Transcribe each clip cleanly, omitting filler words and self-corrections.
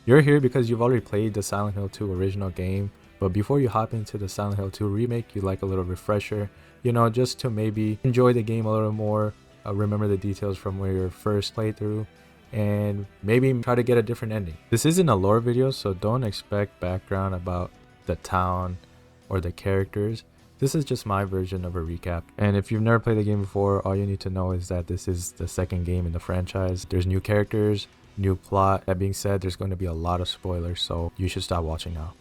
You're here because you've already played the Silent Hill 2 original game, but before you hop into the Silent Hill 2 remake, you'd like a little refresher, just to maybe enjoy the game a little more, remember the details from where your first playthrough, and maybe try to get a different ending. This isn't a lore video, so don't expect background about the town or the characters. This is just my version of a recap. And if you've never played the game before, all you need to know is that this is the second game in the franchise. There's new characters, new plot. That being said, there's going to be a lot of spoilers, so you should stop watching now.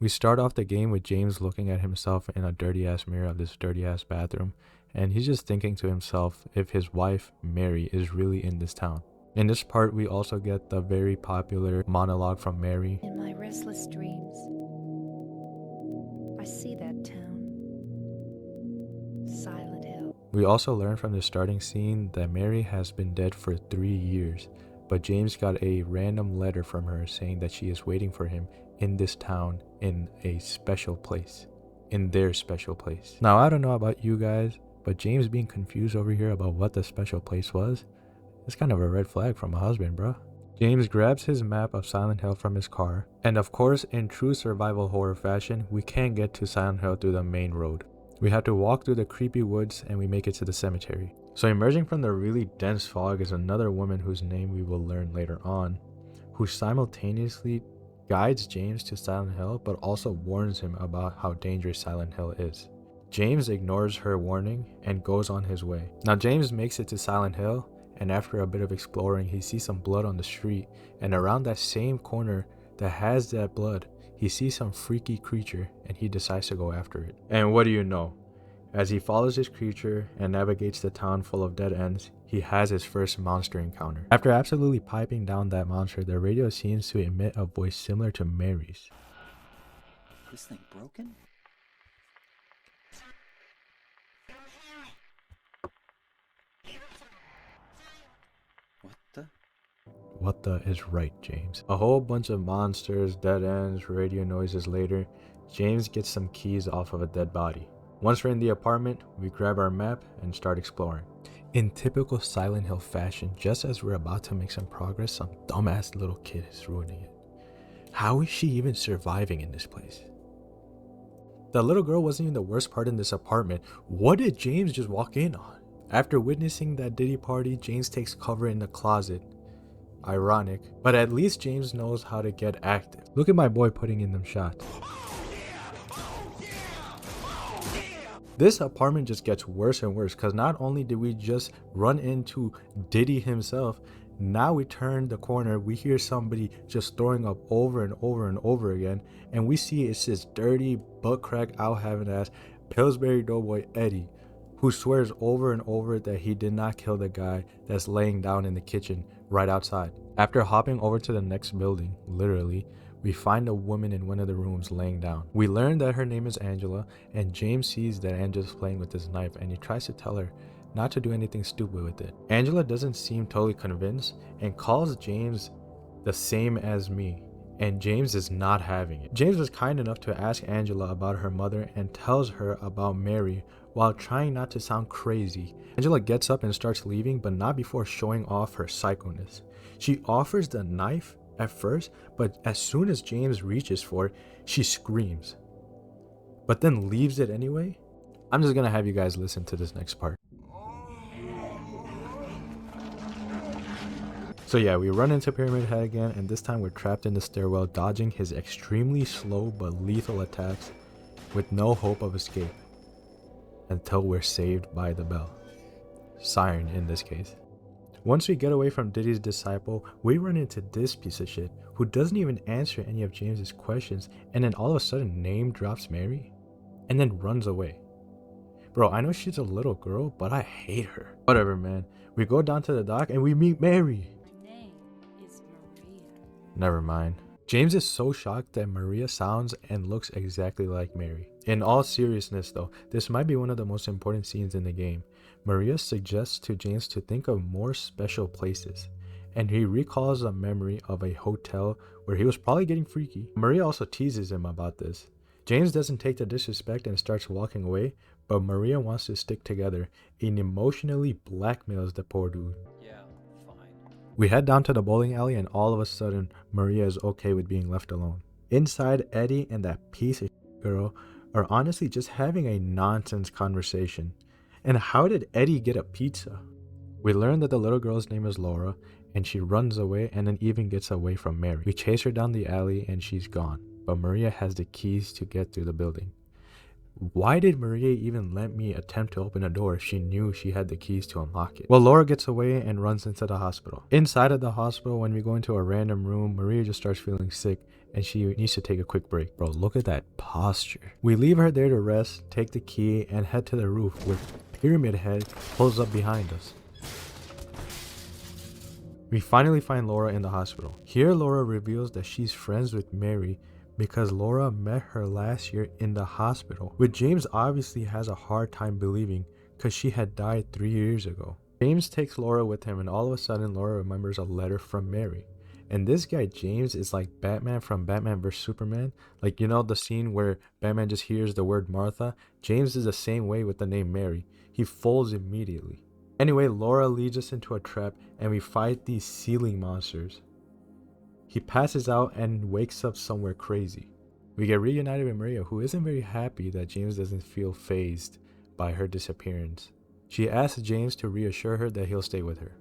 We start off the game with James looking at himself in a dirty ass mirror of this dirty ass bathroom, and he's just thinking to himself if his wife, Mary, is really in this town. In this part, we also get the very popular monologue from Mary. In my restless dreams, I see that town. Silent Hill. We also learn from the starting scene that Mary has been dead for 3 years, but James got a random letter from her saying that she is waiting for him in this town in a special place. In their special place. Now, I don't know about you guys, but James being confused over here about what the special place was, it's kind of a red flag from a husband, bro. James grabs his map of Silent Hill from his car, and of course, in true survival horror fashion, we can't get to Silent Hill through the main road. We have to walk through the creepy woods and we make it to the cemetery. So emerging from the really dense fog is another woman whose name we will learn later on, who simultaneously guides James to Silent Hill but also warns him about how dangerous Silent Hill is. James ignores her warning and goes on his way. Now James makes it to Silent Hill, and after a bit of exploring, he sees some blood on the street, and around that same corner that has that blood, he sees some freaky creature and he decides to go after it. And what do you know? As he follows this creature and navigates the town full of dead ends, he has his first monster encounter. After absolutely piping down that monster, the radio seems to emit a voice similar to Mary's. This thing broken? What the is right, James. A whole bunch of monsters, dead ends, radio noises later, James gets some keys off of a dead body. Once we're in the apartment, we grab our map and start exploring. In typical Silent Hill fashion, just as we're about to make some progress, some dumbass little kid is ruining it. How is she even surviving in this place? The little girl wasn't even the worst part in this apartment. What did James just walk in on? After witnessing that Diddy party, James takes cover in the closet. Ironic, but at least James knows how to get active. Look at my boy putting in them shots. This apartment just gets worse and worse because not only did we just run into Diddy himself, now we turn the corner, we hear somebody just throwing up over and over and over again, and we see it's this dirty, butt crack, out having ass Pillsbury Doughboy Eddie, who swears over and over that he did not kill the guy that's laying down in the kitchen right outside. After hopping over to the next building, literally, we find a woman in one of the rooms laying down. We learn that her name is Angela, and James sees that Angela's playing with his knife and he tries to tell her not to do anything stupid with it. Angela doesn't seem totally convinced and calls James the same as me, and James is not having it. James was kind enough to ask Angela about her mother and tells her about Mary while trying not to sound crazy. Angela gets up and starts leaving, but not before showing off her psychoness. She offers the knife at first, but as soon as James reaches for it, she screams, but then leaves it anyway. I'm just gonna have you guys listen to this next part. So yeah, we run into Pyramid Head again, and this time we're trapped in the stairwell, dodging his extremely slow but lethal attacks with no hope of escape until we're saved by the bell. Siren in this case. Once we get away from Diddy's disciple, we run into this piece of shit who doesn't even answer any of James's questions, and then all of a sudden name drops Mary and then runs away. Bro, I know she's a little girl, but I hate her. Whatever, man. We go down to the dock and we meet Mary. My name is Maria. Never mind. James is so shocked that Maria sounds and looks exactly like Mary. In all seriousness though, this might be one of the most important scenes in the game. Maria suggests to James to think of more special places, and he recalls a memory of a hotel where he was probably getting freaky. Maria also teases him about this. James doesn't take the disrespect and starts walking away, but Maria wants to stick together and emotionally blackmails the poor dude. Yeah, fine. We head down to the bowling alley and all of a sudden, Maria is okay with being left alone. Inside, Eddie and that piece of girl are honestly just having a nonsense conversation. And how did Eddie get a pizza? We learn that the little girl's name is Laura, and she runs away and then even gets away from Mary. We chase her down the alley and she's gone, but Maria has the keys to get through the building. Why did Maria even let me attempt to open the door if she knew she had the keys to unlock it? Well, Laura gets away and runs into the hospital. Inside of the hospital, when we go into a random room, Maria just starts feeling sick and she needs to take a quick break. Bro, look at that posture. We leave her there to rest, take the key, and head to the roof where Pyramid Head pulls up behind us. We finally find Laura in the hospital. Here, Laura reveals that she's friends with Mary because Laura met her last year in the hospital, which James obviously has a hard time believing because she had died 3 years ago. James takes Laura with him and all of a sudden Laura remembers a letter from Mary. And this guy James is like Batman from Batman vs Superman. Like, you know the scene where Batman just hears the word Martha? James is the same way with the name Mary. He folds immediately. Anyway, Laura leads us into a trap and we fight these ceiling monsters. He passes out and wakes up somewhere crazy. We get reunited with Maria, who isn't very happy that James doesn't feel fazed by her disappearance. She asks James to reassure her that he'll stay with her.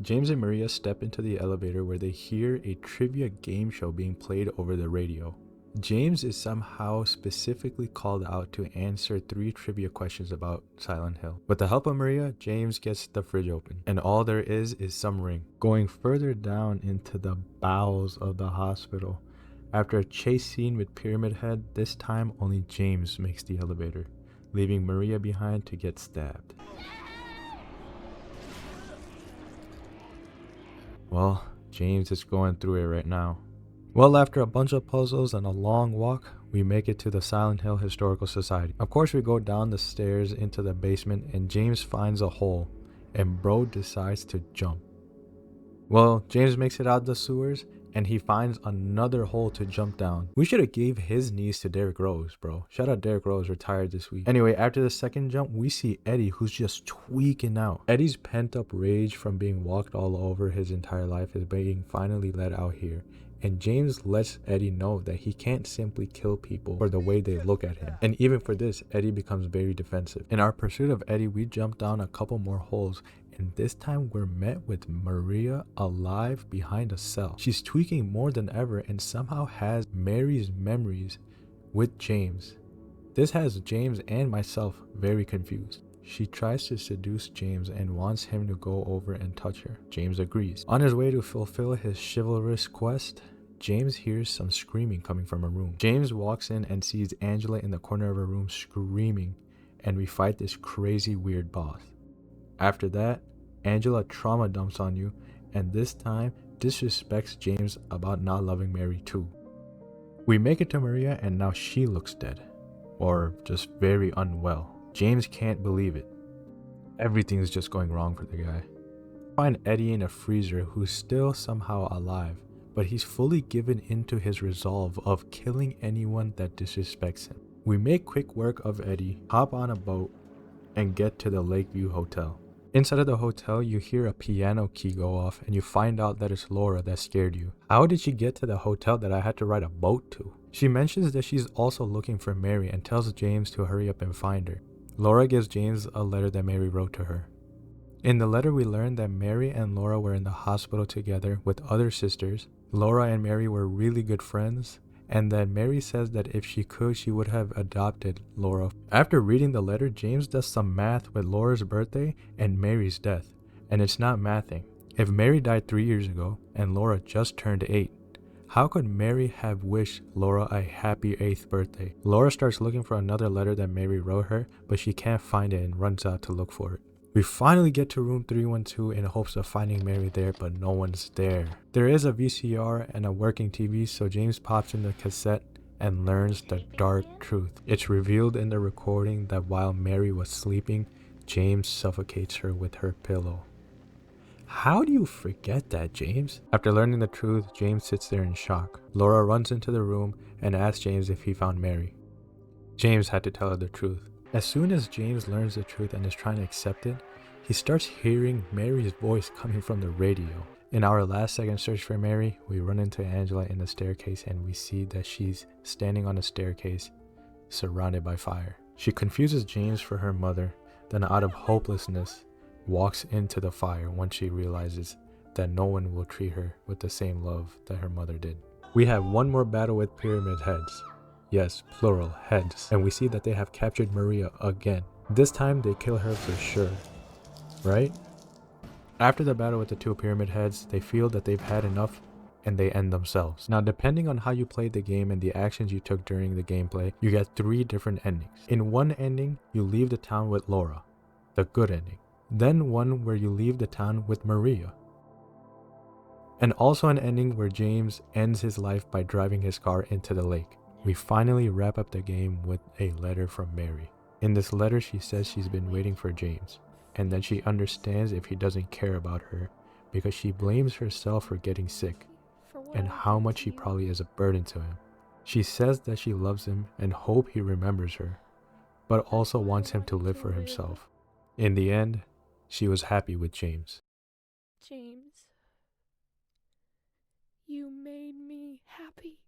James and Maria step into the elevator where they hear a trivia game show being played over the radio. James is somehow specifically called out to answer 3 trivia questions about Silent Hill. With the help of Maria, James gets the fridge open, and all there is some ring. Going further down into the bowels of the hospital, after a chase scene with Pyramid Head, this time only James makes the elevator, leaving Maria behind to get stabbed. Well, James is going through it right now. Well, after a bunch of puzzles and a long walk, we make it to the Silent Hill Historical Society. Of course, we go down the stairs into the basement and James finds a hole and bro decides to jump. Well, James makes it out the sewers and he finds another hole to jump down. We should have gave his knees to Derrick Rose, bro. Shout out Derrick Rose, retired this week. Anyway, after the second jump, we see Eddie, who's just tweaking out. Eddie's pent up rage from being walked all over his entire life is being finally let out here. And James lets Eddie know that he can't simply kill people for the way they look at him. And even for this, Eddie becomes very defensive. In our pursuit of Eddie, we jump down a couple more holes, and this time we're met with Maria alive behind a cell. She's tweaking more than ever and somehow has Mary's memories with James. This has James and myself very confused. She tries to seduce James and wants him to go over and touch her. James agrees. On his way to fulfill his chivalrous quest, James hears some screaming coming from a room. James walks in and sees Angela in the corner of her room screaming, and we fight this crazy weird boss. After that, Angela trauma dumps on you, and this time disrespects James about not loving Mary too. We make it to Maria and now she looks dead, or just very unwell. James can't believe it. Everything's just going wrong for the guy. Find Eddie in a freezer who's still somehow alive, but he's fully given into his resolve of killing anyone that disrespects him. We make quick work of Eddie, hop on a boat, and get to the Lakeview Hotel. Inside of the hotel, you hear a piano key go off and you find out that it's Laura that scared you. How did she get to the hotel that I had to ride a boat to? She mentions that she's also looking for Mary and tells James to hurry up and find her. Laura gives James a letter that Mary wrote to her. In the letter, we learn that Mary and Laura were in the hospital together with other sisters. Laura and Mary were really good friends, and that Mary says that if she could, she would have adopted Laura. After reading the letter, James does some math with Laura's birthday and Mary's death, and it's not mathing. If Mary died 3 years ago and Laura just turned 8, how could Mary have wished Laura a happy 8th birthday? Laura starts looking for another letter that Mary wrote her, but she can't find it and runs out to look for it. We finally get to room 312 in hopes of finding Mary there, but no one's there. There is a VCR and a working TV, so James pops in the cassette and learns the dark truth. It's revealed in the recording that while Mary was sleeping, James suffocates her with her pillow. How do you forget that, James? After learning the truth, James sits there in shock. Laura runs into the room and asks James if he found Mary. James had to tell her the truth. As soon as James learns the truth and is trying to accept it, he starts hearing Mary's voice coming from the radio. In our last second search for Mary, we run into Angela in the staircase and we see that she's standing on a staircase surrounded by fire. She confuses James for her mother, then out of hopelessness, walks into the fire once she realizes that no one will treat her with the same love that her mother did. We have one more battle with Pyramid Heads. Yes, plural, heads. And we see that they have captured Maria again. This time they kill her for sure, right? After the battle with the two Pyramid Heads, they feel that they've had enough and they end themselves. Now, depending on how you played the game and the actions you took during the gameplay, you get 3 different endings. In one ending, you leave the town with Laura, the good ending. Then one where you leave the town with Maria. And also an ending where James ends his life by driving his car into the lake. We finally wrap up the game with a letter from Mary. In this letter, she says she's been waiting for James, and that she understands if he doesn't care about her because she blames herself for getting sick and how much he probably is a burden to him. She says that she loves him and hopes he remembers her, but also wants him to live for himself. In the end, she was happy with James. James, you made me happy.